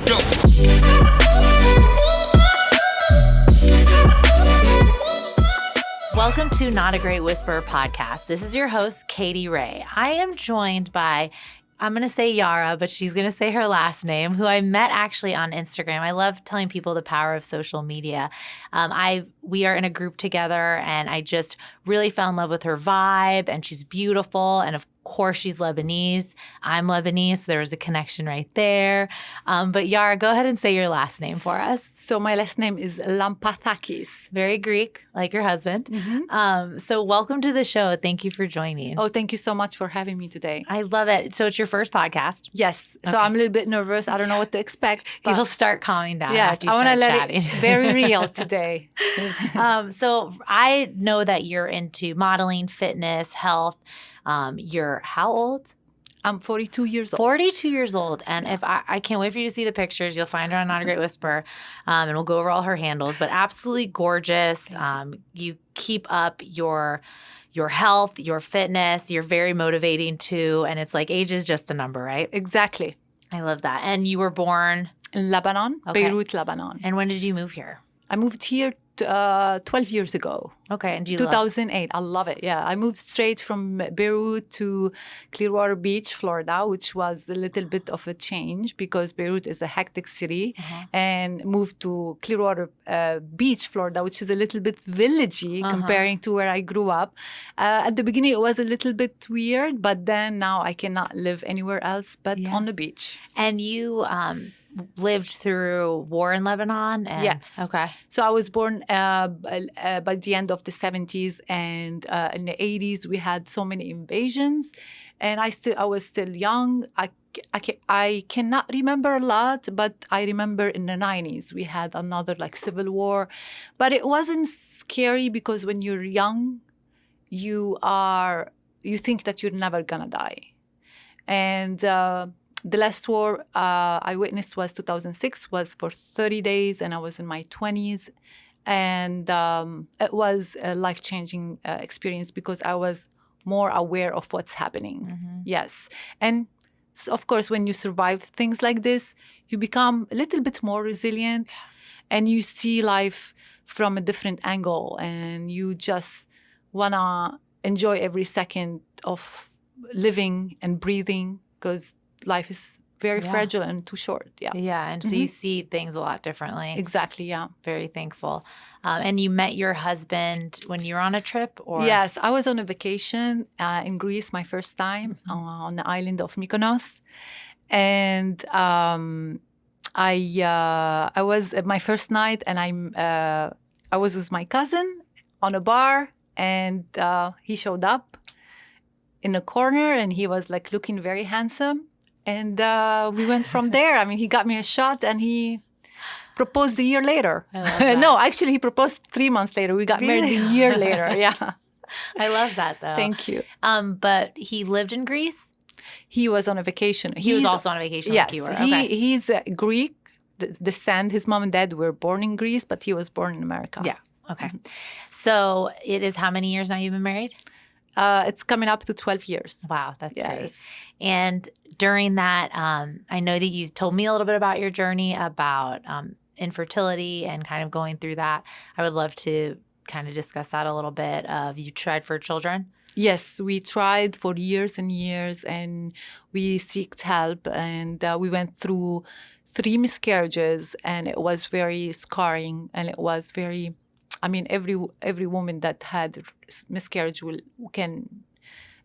Go. Welcome to Not a Great Whisperer podcast. This is your host, Katie Ray. I am joined by, I'm going to say Yara, but she's going to say her last name, who I met actually on Instagram. I love telling people the power of social media. We are in a group together, and I just really fell in love with her vibe, and she's beautiful, and of course she's Lebanese. I'm Lebanese, so there was a connection right there. But Yara, go ahead and say your last name for us. So my last name is Lampathakis. Very Greek, like your husband. Mm-hmm. So welcome to the show. Thank you for joining. Oh, thank you so much for having me today. I love it. So it's your first podcast. Yes. So Okay. I'm a little bit nervous. I don't know what to expect. But You'll start calming down yes, after you I want start to let chatting. it very real today. So I know that you're into modeling, fitness, health. You're how old? I'm 42 years old. 42 years old. And if I can't wait for you to see the pictures. You'll find her on Not a Great Whisperer. And we'll go over all her handles. But absolutely gorgeous. You keep up your health, your fitness. You're very motivating too. And it's like age is just a number, right? Exactly. I love that. And you were born In Lebanon, Okay. Beirut, Lebanon. And when did you move here? I moved here 12 years ago. Okay. And do you love 2008. I love it. Yeah. I moved straight from Beirut to Clearwater Beach, Florida, which was a little bit of a change because Beirut is a hectic city, and moved to Clearwater Beach, Florida, which is a little bit villagey comparing to where I grew up. At the beginning, it was a little bit weird, but then now I cannot live anywhere else but on the beach. And you lived through war in Lebanon? And, Yes. Okay. So I was born by the end of the 70s, and in the 80s we had so many invasions, and I was still young. I cannot remember a lot, but I remember in the 90s we had another like civil war, but it wasn't scary because when you're young, you think that you're never gonna die, and the last war I witnessed was 2006, was for 30 days, and I was in my 20s. And it was a life-changing experience because I was more aware of what's happening. Yes. And so of course, when you survive things like this, you become a little bit more resilient, and you see life from a different angle, and you just want to enjoy every second of living and breathing because life is very fragile and too short. Yeah. Yeah. And so you see things a lot differently. Exactly. Yeah. Very thankful. And you met your husband when you were on a trip? Or Yes. I was on a vacation in Greece my first time on the island of Mykonos. And I was at my first night, and I was with my cousin on a bar, and he showed up in a corner, and he was like looking very handsome. And we went from there. I mean, he got me a shot, and he proposed a year later. I love that. No, actually, he proposed 3 months later. We got married a year later. Yeah. I love that, though. Thank you. But he lived in Greece? He was on a vacation. He was also on a vacation yes, like you were? Okay. he's Greek. Descent. His mom and dad were born in Greece, but he was born in America. Yeah. Okay. So it is how many years now you've been married? It's coming up to 12 years. Wow, that's great. Yes. And during that, I know that you told me a little bit about your journey about infertility and kind of going through that. I would love to kind of discuss that a little bit. You tried for children? Yes, we tried for years and years, and we sought help, and we went through 3 miscarriages, and it was very scarring, and it was very, I mean, every woman that had miscarriage can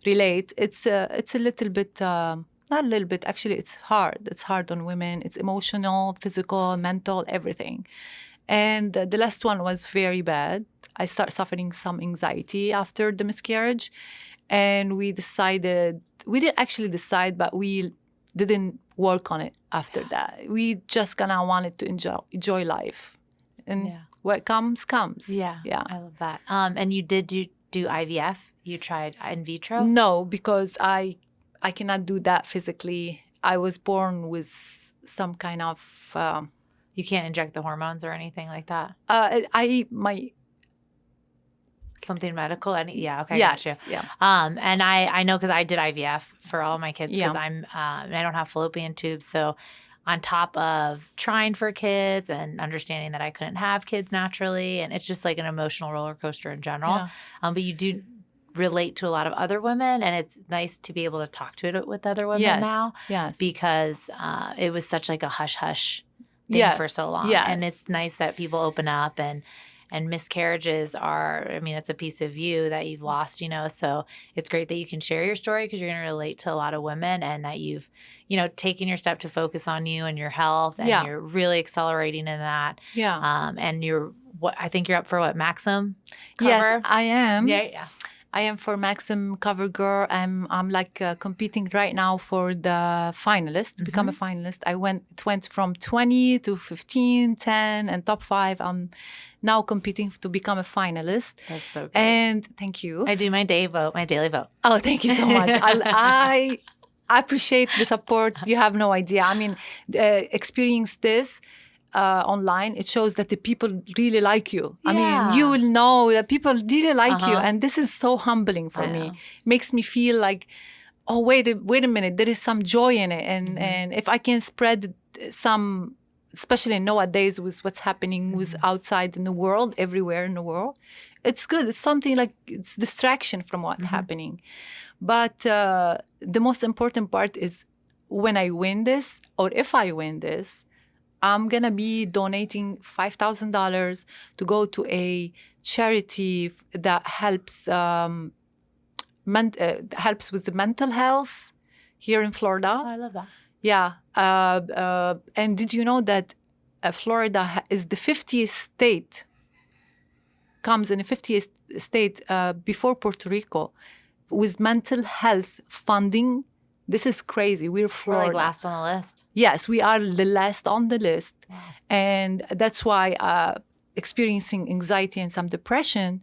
relate. It's a little bit, not a little bit, actually it's hard. It's hard on women. It's emotional, physical, mental, everything. And the last one was very bad. I started suffering some anxiety after the miscarriage. And we didn't actually decide, but we didn't work on it after that. We just kind of wanted to enjoy life. And what comes. Yeah. Yeah. I love that. And you did do IVF? You tried in vitro? No, because I cannot do that physically. I was born with some kind of... you can't inject the hormones or anything like that? Something medical? Okay, yes, got you. yeah. And I know because I did IVF for all my kids because Yeah. I don't have fallopian tubes, so on top of trying for kids and understanding that I couldn't have kids naturally. And it's just like an emotional roller coaster in general. Yeah. But you do relate to a lot of other women, and it's nice to be able to talk to it with other women now. Yes. Because it was such like a hush-hush thing for so long. Yes. And it's nice that people open up, and miscarriages are, I mean, it's a piece of you that you've lost, so it's great that you can share your story because you're going to relate to a lot of women, and that you've, taken your step to focus on you and your health, and you're really accelerating in that. Yeah. And I think you're up for Maxim cover? Yes, I am. Yeah. I am for Maxim Cover Girl. I'm like competing right now for the finalist, to become a finalist. It went from 20 to 15, 10, and top 5. I'm now competing to become a finalist. That's so great. And thank you. I do my daily vote. Oh, thank you so much. I appreciate the support. You have no idea. I mean, experience this online, it shows that the people really like you. I mean, you will know that people really like you. And this is so humbling for me. Makes me feel like, oh, wait a minute, there is some joy in it. And if I can spread some, especially nowadays with what's happening with outside in the world, everywhere in the world, it's good. It's something like, it's distraction from what's happening. But the most important part is when I win this, or if I win this, I'm going to be donating $5,000 to go to a charity that helps helps with the mental health here in Florida. Oh, I love that. Yeah. And did you know that Florida is the 50th state, comes in the 50th state before Puerto Rico with mental health funding? This is crazy. We're Florida. We're like last on the list. Yes, we are the last on the list. Wow. And that's why experiencing anxiety and some depression,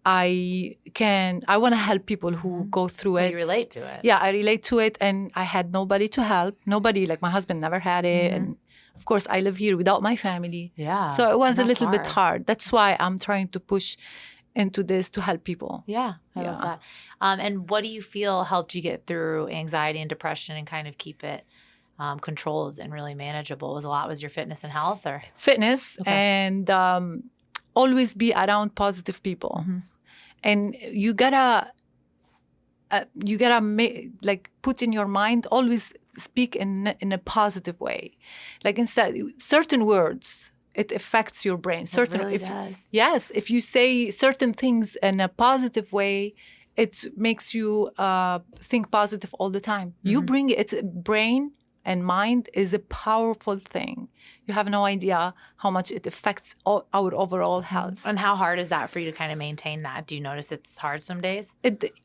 I want to help people who go through it. You relate to it. Yeah, I relate to it. And I had nobody to help. Nobody, like my husband never had it. And of course, I live here without my family. Yeah. So it was a little bit hard. That's why I'm trying to push into this to help people. Yeah, I love that. And what do you feel helped you get through anxiety and depression and kind of keep it controlled and really manageable? Was your fitness and health, or fitness? Okay. And always be around positive people. And you gotta put in your mind, always speak in a positive way. Like instead, certain words, it affects your brain. It really does. Yes, if you say certain things in a positive way, it makes you think positive all the time. You bring it's brain and mind is a powerful thing. You have no idea how much it affects our overall health. And how hard is that for you to kind of maintain that? Do you notice it's hard some days?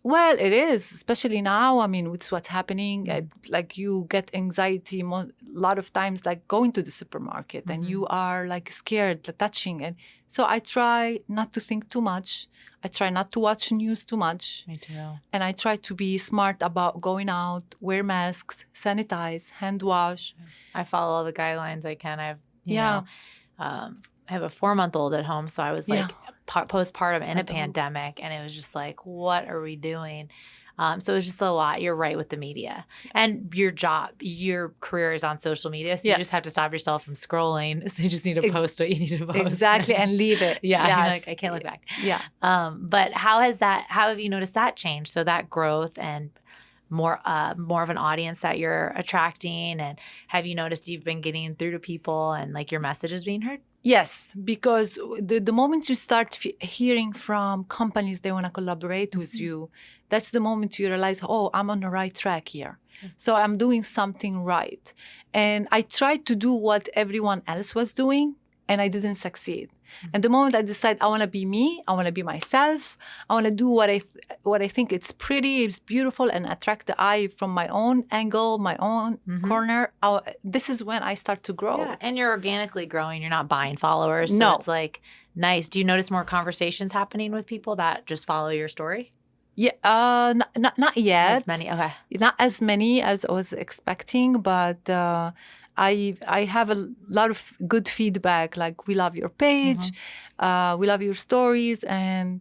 Well, it is, especially now. I mean, with what's happening, like you get anxiety a lot of times, like going to the supermarket and you are like scared, touching it. So I try not to think too much. I try not to watch news too much. Me too. And I try to be smart about going out, wear masks, sanitize, hand wash. I follow all the guidelines I can. I have a 4-month-old at home, so I was like postpartum in a pandemic, and it was just like, what are we doing? So it was just a lot. You're right with the media. And your career is on social media, so you just have to stop yourself from scrolling. So you just need to post what you need to post. Exactly, and leave it. Yeah, like, I can't look back. Yeah. But how have you noticed that change? So that growth and more of an audience that you're attracting, and have you noticed you've been getting through to people and like your message is being heard? Yes, because the moment you start hearing from companies they want to collaborate with you, that's the moment you realize, oh, I'm on the right track here. So I'm doing something right. And I tried to do what everyone else was doing, and I didn't succeed. And the moment I decide I want to be me, I want to be myself, I want to do what I think it's pretty, it's beautiful, and attract the eye from my own angle, my own corner, this is when I start to grow. Yeah, and you're organically growing. You're not buying followers. So no. It's like nice. Do you notice more conversations happening with people that just follow your story? Yeah, not yet. As many, okay. Not as many as I was expecting, but I have a lot of good feedback. Like, we love your page, we love your stories, and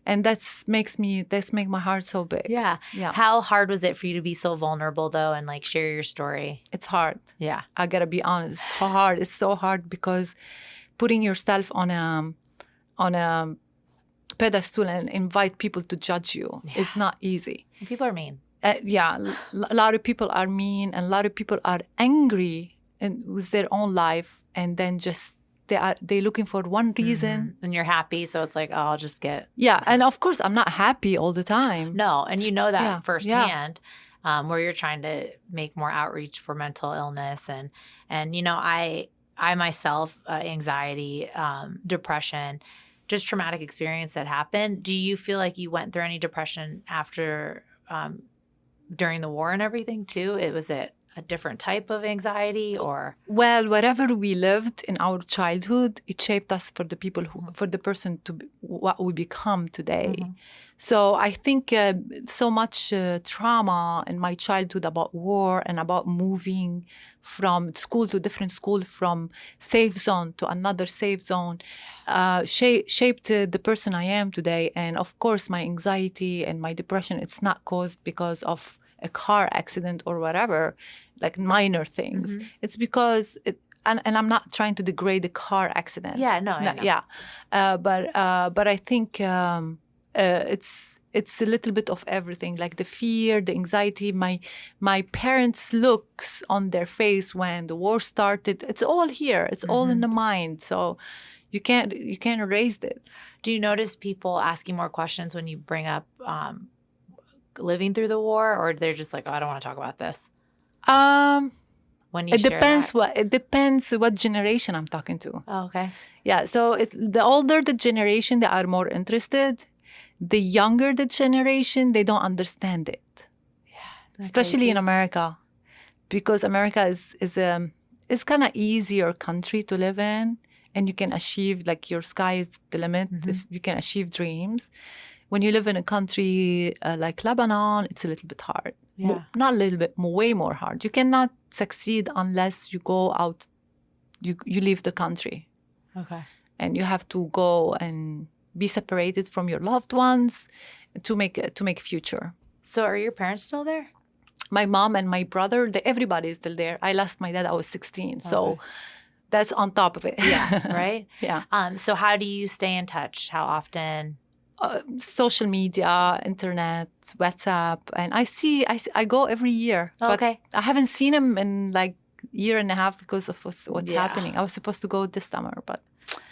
And that's make my heart so big. Yeah. Yeah. How hard was it for you to be so vulnerable though and like share your story? It's hard. Yeah. I gotta be honest. It's hard. It's so hard because putting yourself on a pedestal and invite people to judge you is not easy. People are mean. A lot of people are mean, and a lot of people are angry with their own life, and then just they're looking for one reason. And you're happy, so it's like, oh, I'll just get. Yeah, and of course, I'm not happy all the time. No, and you know that firsthand, Yeah. where you're trying to make more outreach for mental illness, and you know, I myself, anxiety, depression, just traumatic experience that happened. Do you feel like you went through any depression after, during the war and everything too? Was it a different type of anxiety or? Well, whatever we lived in our childhood, it shaped us for the people for the person to be, what we become today. Mm-hmm. So I think so much trauma in my childhood about war and about moving from school to different school, from safe zone to another safe zone, shaped the person I am today. And of course, my anxiety and my depression, it's not caused because of a car accident or whatever, like minor things. Mm-hmm. It's because and I'm not trying to degrade the car accident. Yeah, no, I know. Yeah, but I think it's a little bit of everything, like the fear, the anxiety, my parents' looks on their face when the war started. It's all here. It's all in the mind. So you can't erase it. Do you notice people asking more questions when you bring up living through the war, or they're just like, oh, I don't want to talk about this? When you it share depends that? it depends what generation I'm talking to. Oh, okay. Yeah, so the older the generation, they are more interested. The younger the generation, they don't understand it. Yeah, especially in America, because America is kind of easier country to live in, and you can achieve, like, your sky is the limit. If you can achieve dreams. When you live in a country like Lebanon, it's a little bit hard. Yeah. Not a little bit, way more hard. You cannot succeed unless you go out, you leave the country. Okay. And you have to go and be separated from your loved ones to make a future. So are your parents still there? My mom and my brother, everybody is still there. I lost my dad, I was 16. So that's on top of it. Yeah, right? Yeah. So how do you stay in touch? How often? Social media, internet, WhatsApp, and I go every year. Oh, but okay. I haven't seen him in like year and a half because of what's Yeah. happening. I was supposed to go this summer, but.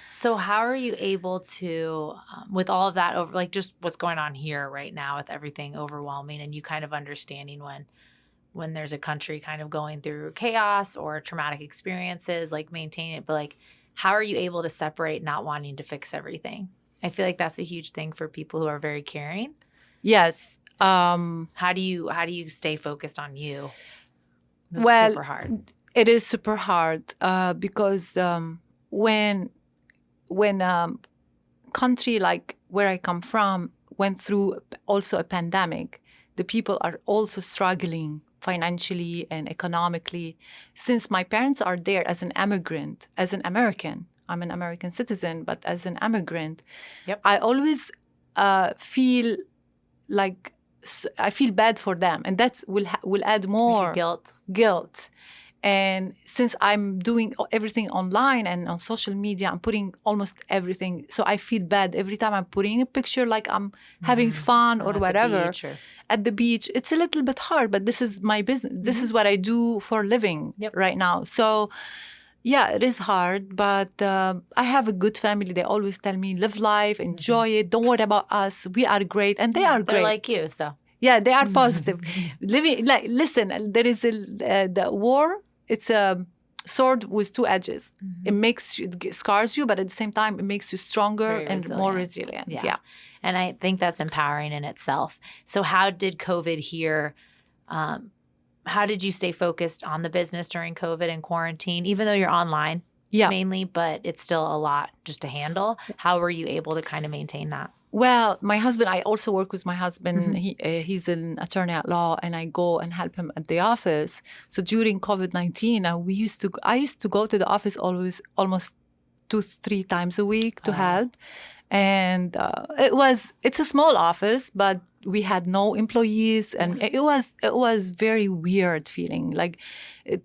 So how are you able to, with all of that over, like just what's going on here right now with everything overwhelming, and you kind of understanding when there's a country kind of going through chaos or traumatic experiences, like maintain it, but like, how are you able to separate not wanting to fix everything? I feel like that's a huge thing for people who are very caring. Yes. How do you stay focused on you? This is super hard. It is super hard because when country like where I come from went through also a pandemic, the people are also struggling financially and economically. Since my parents are there as an immigrant, as an American, I'm an American citizen, but as an immigrant, Yep. I always feel like I feel bad for them, and that will add more guilt. And since I'm doing everything online and on social media, I'm putting almost everything. So I feel bad every time I'm putting a picture, like I'm having fun or whatever. At the beach. It's a little bit hard, but this is my business. This is what I do for a living right now. So yeah, it is hard, but I have a good family. They always tell me, live life, enjoy it. Don't worry about us. We are great. And they are great. They're like you, so. Yeah, they are positive. Listen, there is the war. It's a sword with two edges. It scars you, but at the same time, it makes you stronger and more resilient. Yeah. And I think that's empowering in itself. So how did COVID here, how did you stay focused on the business during COVID and quarantine, even though you're online mainly, but it's still a lot just to handle? How were you able to kind of maintain that? Well, my husband, I also work with my husband. He's an attorney at law, and I go and help him at the office. So during COVID-19, I used to go to the office almost 2-3 times a week to help. And it's a small office, but we had no employees, and it was very weird feeling. Like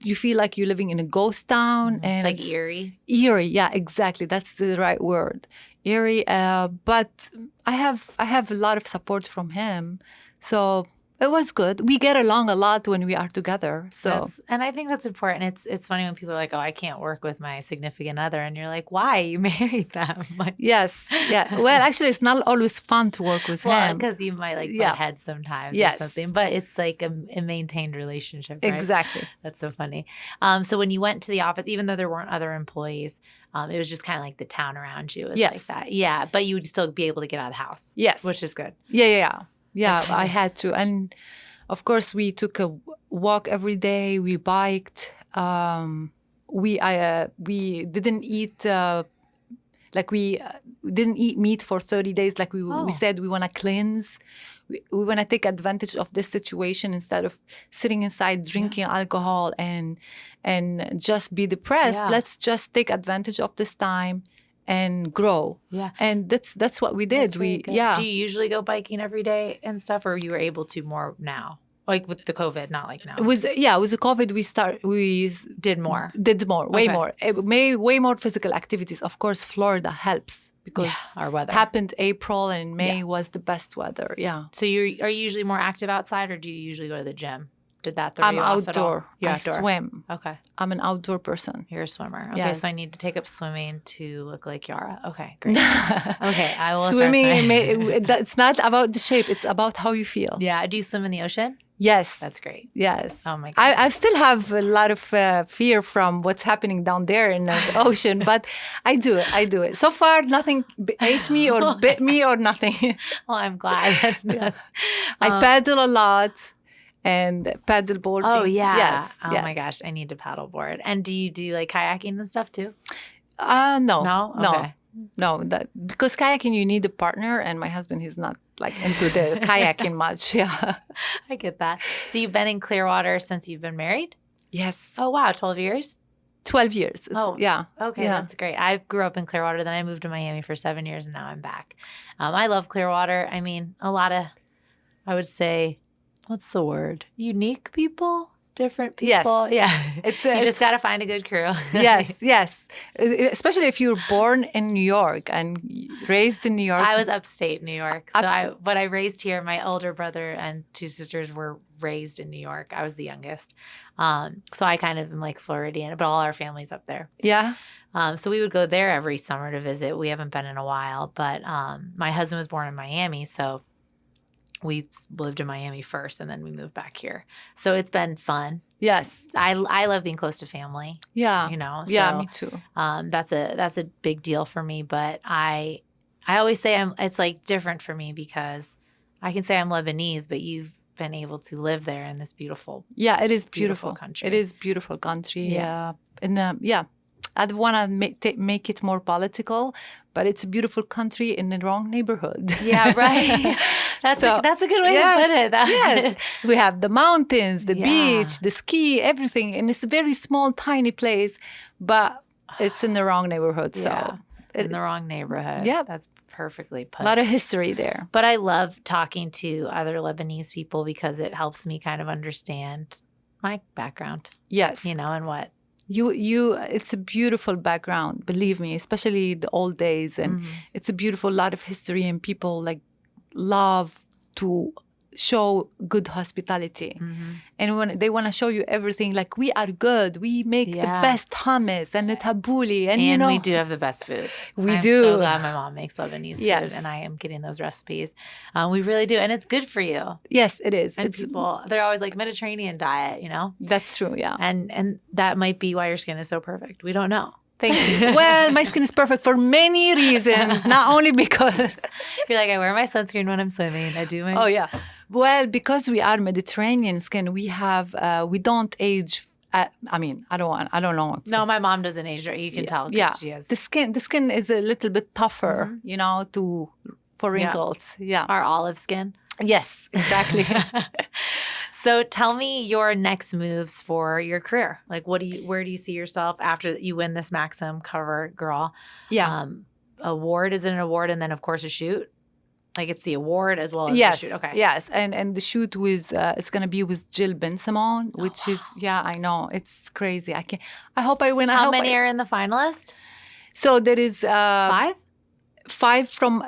you feel like you're living in a ghost town, and It's like eerie. Eerie, yeah, exactly. That's the right word, eerie. But I have a lot of support from him, so it was good. We get along a lot when we are together. So, and I think that's important. It's funny when people are like, "Oh, I can't work with my significant other," and you're like, "Why? You married them?" Like, yes, yeah. Well, actually, it's not always fun to work with him because you might like butt heads sometimes or something. But it's like a maintained relationship, right? Exactly. That's so funny. So when you went to the office, even though there weren't other employees, it was just kind of like the town around you. It was like that. Yeah, but you would still be able to get out of the house. Yes, which is good. Yeah, I had to. And of course, we took a walk every day. We biked. We didn't eat didn't eat meat for 30 days. Like we said, we want to cleanse. We want to take advantage of this situation instead of sitting inside drinking alcohol and just be depressed. Yeah. Let's just take advantage of this time and grow. Yeah. And that's what we did. Do you usually go biking every day and stuff, or you were able to more now? Like with the COVID, not like now. With the COVID, we did more, way more. Way more physical activities. Of course, Florida helps because our weather happened April and May was the best weather. Yeah. So are you usually more active outside, or do you usually go to the gym? Did that throw you off outdoor. at all? You're outdoor. I swim. Okay. I'm an outdoor person. You're a swimmer. Okay, yes. So I need to take up swimming to look like Yara. Okay, great. Okay, I will. Swimming, it's not about the shape. It's about how you feel. Yeah. Do you swim in the ocean? Yes. That's great. Yes. Oh my God. I still have a lot of fear from what's happening down there in the ocean, but I do it. So far, nothing ate me or bit me or nothing. Well, I'm glad. That's not. I paddle a lot. And paddle boarding. Oh, yeah. Yes. My gosh. I need to paddle board. And do you do like kayaking and stuff too? No. No? Okay. No. Because kayaking, you need a partner. And my husband, he's not like into the kayaking much. Yeah. I get that. So you've been in Clearwater since you've been married? Yes. Oh, wow. 12 years? 12 years. Yeah. Okay. Yeah. That's great. I grew up in Clearwater. Then I moved to Miami for 7 years and now I'm back. I love Clearwater. I mean, a lot of, I would say, what's the word? Unique people? Different people? Yes. Yeah. You just got to find a good crew. Yes. Especially if you were born in New York and raised in New York. I was upstate New York. So I raised here. My older brother and 2 sisters were raised in New York. I was the youngest. So I kind of am like Floridian, but all our family's up there. Yeah. So we would go there every summer to visit. We haven't been in a while, but my husband was born in Miami, so we lived in Miami first, and then we moved back here. So it's been fun. Yes, I love being close to family. Yeah, you know. So, yeah, me too. That's a big deal for me. But I always say it's like different for me because I can say I'm Lebanese, but you've been able to live there in this beautiful. Yeah, it is beautiful country. It is beautiful country. Yeah, and I don't want to make it more political, but it's a beautiful country in the wrong neighborhood. Yeah, right. That's a good way to put it. Yes, we have the mountains, the beach, the ski, everything, and it's a very small, tiny place, but it's in the wrong neighborhood. So in the wrong neighborhood. Yeah, that's perfectly put. A lot of history there. But I love talking to other Lebanese people because it helps me kind of understand my background. Yes, and what. It's a beautiful background, believe me, especially the old days. And it's a beautiful lot of history, and people like love to show good hospitality. And when they want to show you everything, like we are good, we make the best hummus and the tabbouleh. And we do have the best food. I'm so glad my mom makes Lebanese food, and I am getting those recipes. We really do. And it's good for you. Yes, it is. And people, they're always like Mediterranean diet, That's true, yeah. And that might be why your skin is so perfect. We don't know. Thank you. Well, my skin is perfect for many reasons, not only because... You're like, I wear my sunscreen when I'm swimming. I do my... Oh, yeah. Well, because we are Mediterranean skin, we don't age... I don't know. No, my mom doesn't age. You can tell. Yeah. She has. The skin is a little bit tougher, for wrinkles. Yeah. Our olive skin. Yes, exactly. So tell me your next moves for your career. Like, where do you see yourself after you win this Maxim cover girl? Yeah. Award, is it an award, and then of course a shoot? Like it's the award as well as the shoot. Okay. Yes, and the shoot with it's gonna be with Jill Ben-Simon, which is I know it's crazy. I hope I win. How many are in the finalist? So there is 5? 5 from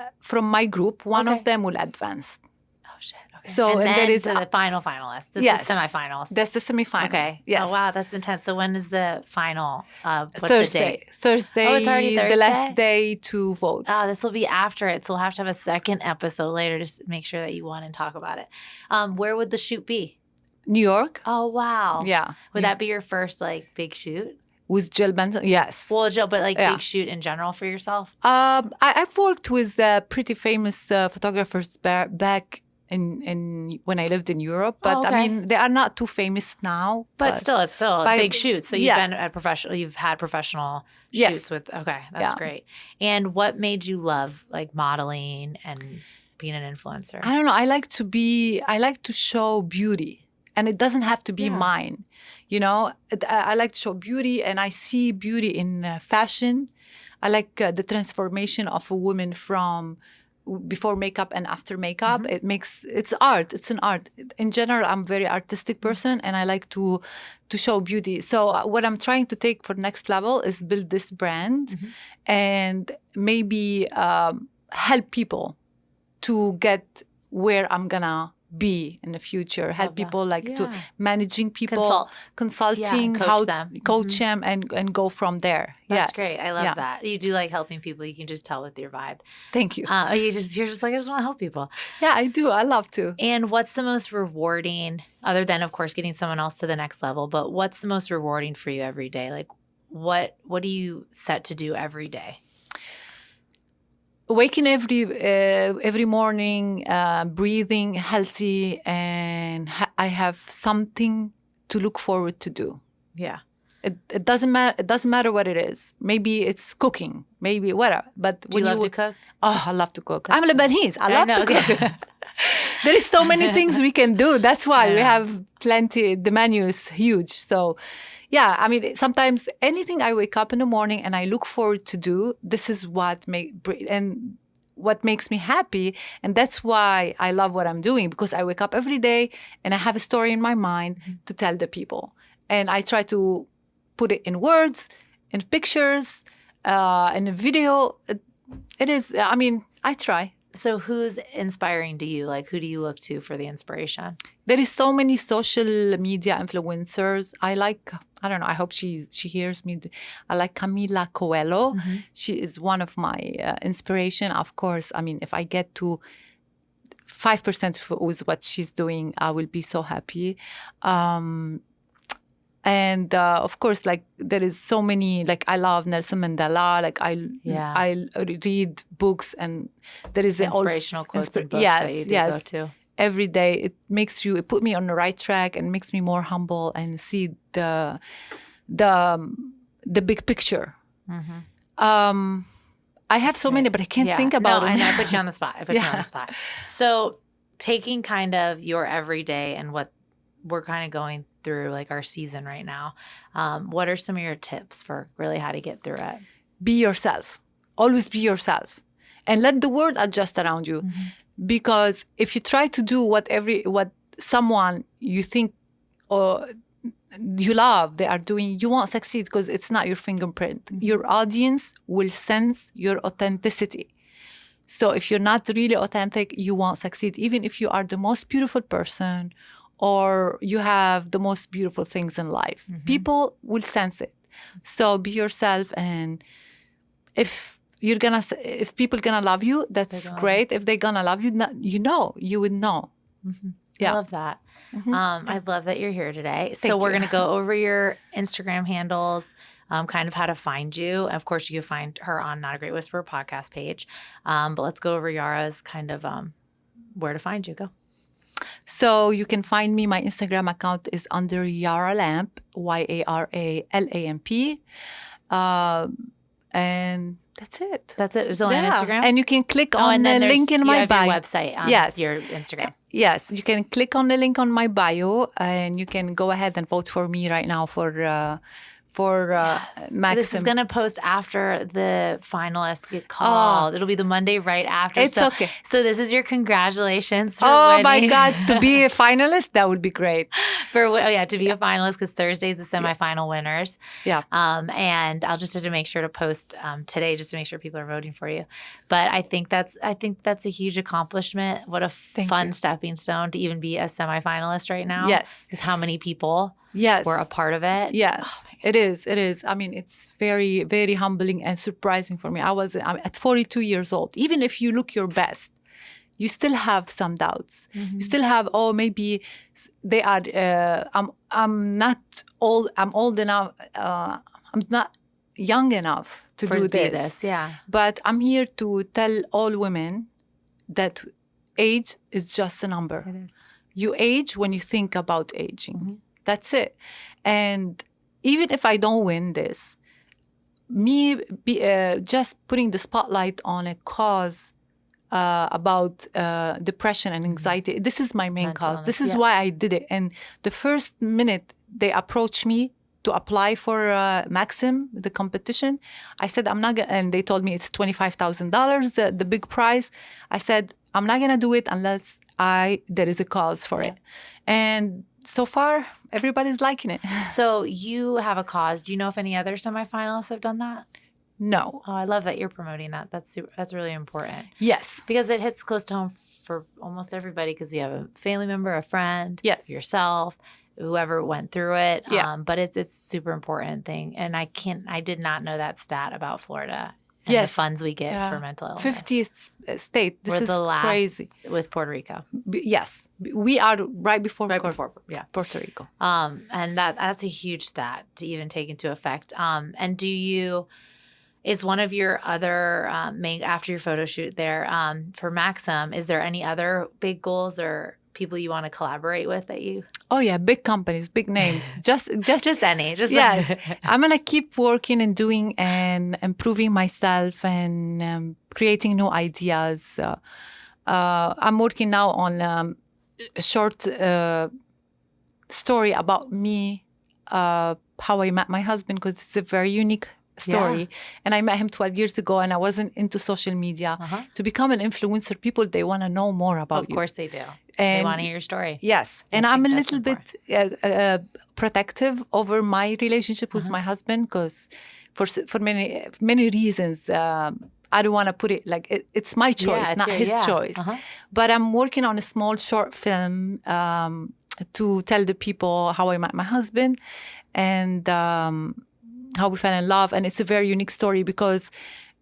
my group. One of them will advance. Oh shit. Okay. So and then there is the final finalist. This is semifinals. That's the semifinal. Okay. Yes. Oh wow, that's intense. So when is the final? What's Thursday. the date? Thursday. Oh, it's already Thursday? The last day to vote. Oh, this will be after it, so we'll have to have a second episode later to make sure that you won and talk about it. Where would the shoot be? New York. Oh wow. Yeah. Would that be your first like big shoot? With Jill Benson? Yes. Well, Jill, but like big shoot in general for yourself? I've worked with pretty famous photographers back in when I lived in Europe, but I mean they are not too famous now. But still, it's still a big shoot. So you've been at professional. You've had professional shoots with. Okay, that's great. And what made you love like modeling and being an influencer? I don't know. I like to show beauty. And it doesn't have to be mine, you know. I like to show beauty, and I see beauty in fashion. I like the transformation of a woman from before makeup and after makeup. It's art. It's an art. In general, I'm a very artistic person, and I like to show beauty. So what I'm trying to take for next level is build this brand, and maybe help people to get where I'm gonna be in the future. Help people to managing people, consulting, coach them, and go from there. That's great. I love that. You do like helping people. You can just tell with your vibe. Thank you. You're just like, I just want to help people. Yeah, I do. I love to. And what's the most rewarding, other than of course getting someone else to the next level, but what's the most rewarding for you every day? Like what do you set to do every day? Waking every morning, breathing healthy, and I have something to look forward to do. Yeah, it doesn't matter. It doesn't matter what it is. Maybe it's cooking. Maybe whatever. But do you love to cook? Oh, I love to cook. I'm Lebanese. I love to cook. There is so many things we can do. That's why we have plenty. The menu is huge. So. Yeah, I mean, sometimes anything I wake up in the morning and I look forward to do, this is what makes me happy. And that's why I love what I'm doing, because I wake up every day and I have a story in my mind to tell the people. And I try to put it in words, in pictures, in a video. It is, I mean, I try. So who's inspiring to you? Like, who do you look to for the inspiration? There is so many social media influencers. I don't know, I hope she hears me. I like Camila Coelho. She is one of my inspiration. Of course, I mean, if I get to 5% with what she's doing, I will be so happy. And of course, like there is so many, like I love Nelson Mandela. Like I read books, and there is inspirational quotes and books that you go to. Every day it put me on the right track and makes me more humble and see the big picture. I have so many, but I can't think about them. I know, I put you on the spot. So taking kind of your everyday and what we're kind of going through, like our season right now, what are some of your tips for really how to get through it? Be yourself. Always be yourself. And let the world adjust around you. Because if you try to do what someone you think or you love they are doing, you won't succeed, because it's not your fingerprint. Your audience will sense your authenticity. So if you're not really authentic, you won't succeed, even if you are the most beautiful person or you have the most beautiful things in life. People will sense it. So be yourself, and if people gonna love you, that's great. If they're gonna love you, you would know. I love that. I love that you're here today. So we're going to go over your Instagram handles, kind of how to find you. Of course, you can find her on Not a Great Whisperer podcast page. But let's go over Yara's kind of where to find you. Go. So you can find me. My Instagram account is under Yara Lamp, YARALAMP. And that's it. That's it. It's only on Instagram? And you can click on the link in my bio. Website on your Instagram. Yes, you can click on the link on my bio, and you can go ahead and vote for me right now for Maxim. This is going to post after the finalists get called. It'll be the Monday right after. It's okay. So this is your congratulations for Oh winning. my God, to be a finalist, that would be great. To be a finalist, because Thursday's the semifinal winners. Yeah. And I'll just have to make sure to post today just to make sure people are voting for you. But I think that's a huge accomplishment. What a fun stepping stone to even be a semifinalist right now. Yes. Because how many people were a part of it? Yes. Oh it is. It is. I mean, it's very, very humbling and surprising for me. I'm at 42 years old. Even if you look your best, you still have some doubts. Mm-hmm. You still have, maybe they are, I'm not old. I'm old enough. I'm not young enough to do this. Yeah. But I'm here to tell all women that age is just a number. It is. You age when you think about aging. Mm-hmm. That's it. And even if I don't win this, just putting the spotlight on a cause about depression and anxiety, this is my main cause. This is why I did it. And the first minute they approached me to apply for Maxim, the competition, I said, I'm not going to, and they told me it's $25,000, the big prize. I said, I'm not going to do it unless there is a cause for it. And so far, everybody's liking it. So you have a cause. Do you know if any other semifinalists have done that? No. Oh, I love that you're promoting that. That's really important. Yes. Because it hits close to home for almost everybody, because you have a family member, a friend, yourself, whoever went through it. Yeah. But it's a super important thing. And I did not know that stat about Florida. And the funds we get for mental illness. 50th state. This is the last crazy. With Puerto Rico. Yes. We are right before Puerto Rico. And that's a huge stat to even take into effect. And is one of your other after your photo shoot there for Maxim, is there any other big goals or people you want to collaborate with that you? Oh yeah, big companies, big names. Just any. Yes. I'm gonna keep working and doing and improving myself and creating new ideas. I'm working now on a short story about me, how I met my husband, because it's a very unique story. Yeah. And I met him 12 years ago, and I wasn't into social media. To become an influencer, people, they want to know more about you. Of course they do. And they want to hear your story. Yes. And I'm a little bit protective over my relationship with my husband, because for many reasons, I don't want to put it like it's my choice, not his choice. But I'm working on a small short film to tell the people how I met my husband and how we fell in love. And it's a very unique story because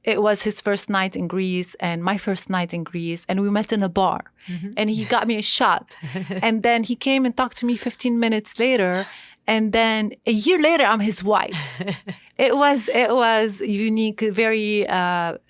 it was his first night in Greece and my first night in Greece. And we met in a bar and he got me a shot. And then he came and talked to me 15 minutes later. And then a year later, I'm his wife. It was unique, very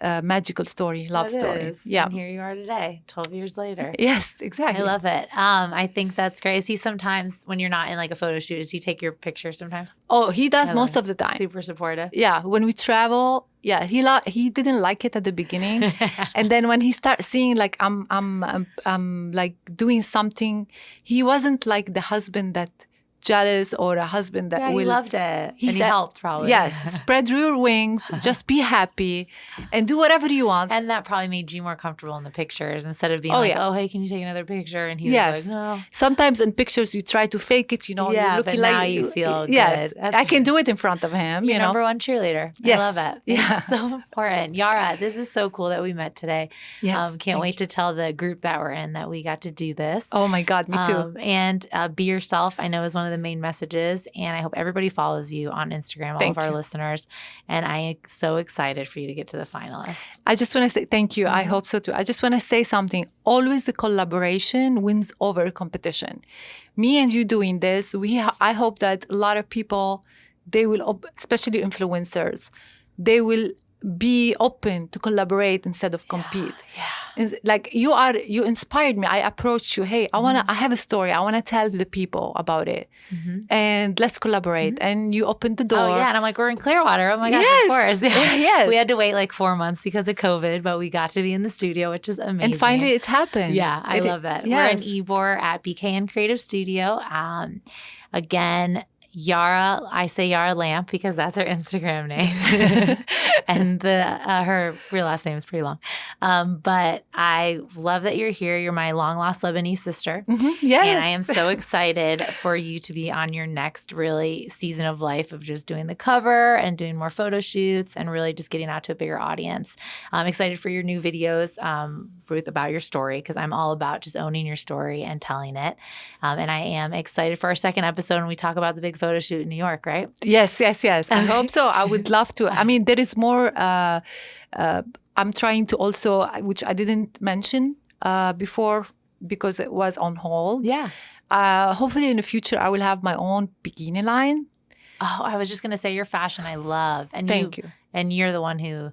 magical story, love story. Yeah. And here you are today, 12 years later. Yes, exactly. I love it. I think that's great. Is he sometimes, when you're not in like a photo shoot, does he take your picture sometimes? Oh, he does most of the time. Super supportive. Yeah. When we travel, yeah, he didn't like it at the beginning. And then when he started seeing like I'm like doing something, he wasn't like the husband that jealous or a husband that will. He loved it. He helped probably. Yes. Spread your wings. Just be happy and do whatever you want. And that probably made you more comfortable in the pictures instead of being oh, hey, can you take another picture? And he was like, no. Sometimes in pictures you try to fake it, you're looking but like now you feel yes, good. I can do it in front of him. You're number one cheerleader. Yes. I love it. Yeah. It's so important. Yara, this is so cool that we met today. Yes. Can't wait to tell the group that we're in that we got to do this. Oh my God, me too. And be yourself, I know, is one of the main messages. And I hope everybody follows you on Instagram, all of our listeners. And I am so excited for you to get to the finalists. I just want to say thank you. I hope so too. I just want to say something. Always the collaboration wins over competition. Me and you doing this, I hope that a lot of people, they will, especially influencers, they will be open to collaborate instead of compete. Yeah. Like you inspired me. I approached you. Hey, I have a story. I want to tell the people about it, and let's collaborate. And you opened the door. Oh yeah, and I'm like, we're in Clearwater. Oh my gosh, Yes. of course. Yeah. Yes. We had to wait like 4 months because of COVID, but we got to be in the studio, which is amazing. And finally, it happened. Yeah, I love it. Yes. We're in Ybor at BKN Creative Studio. Again, Yara, I say Yara Lamp because that's her Instagram name. And her real last name is pretty long. But I love that you're here. You're my long-lost Lebanese sister. Yes. And I am so excited for you to be on your next really season of life of just doing the cover and doing more photo shoots and really just getting out to a bigger audience. I'm excited for your new videos about your story because I'm all about just owning your story and telling it. And I am excited for our second episode when we talk about the big photo shoot in New York, right? Yes. I hope so. I would love to. I mean, there is more. I'm trying to also, which I didn't mention before because it was on hold. Yeah. Hopefully in the future, I will have my own bikini line. Oh, I was just going to say your fashion I love. And Thank you. And you're the one who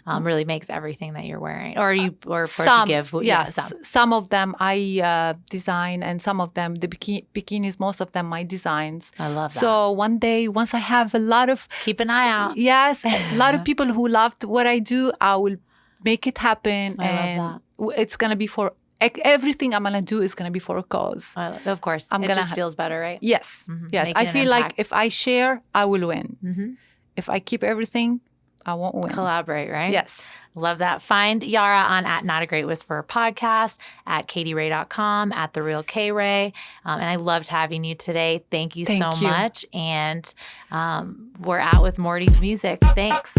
really makes everything that you're wearing. Or of course you give. Some of them I design, and some of them, the bikinis, most of them my designs. I love that. So one day, once I have a lot of... Keep an eye out. Yes, a lot of people who loved what I do, I will make it happen. I love that. It's going to be for... Everything I'm going to do is going to be for a cause. Of course. It just feels better, right? Yes. Mm-hmm. Yes. I feel like if I share, I will win. Mm-hmm. If I keep everything, I won't win. Collaborate, right? Yes. Love that. Find Yara on at Not a Great Whisperer podcast, at KatieRay.com, at The Real K Ray. And I loved having you today. Thank you so much. And we're out with Morty's music. Thanks.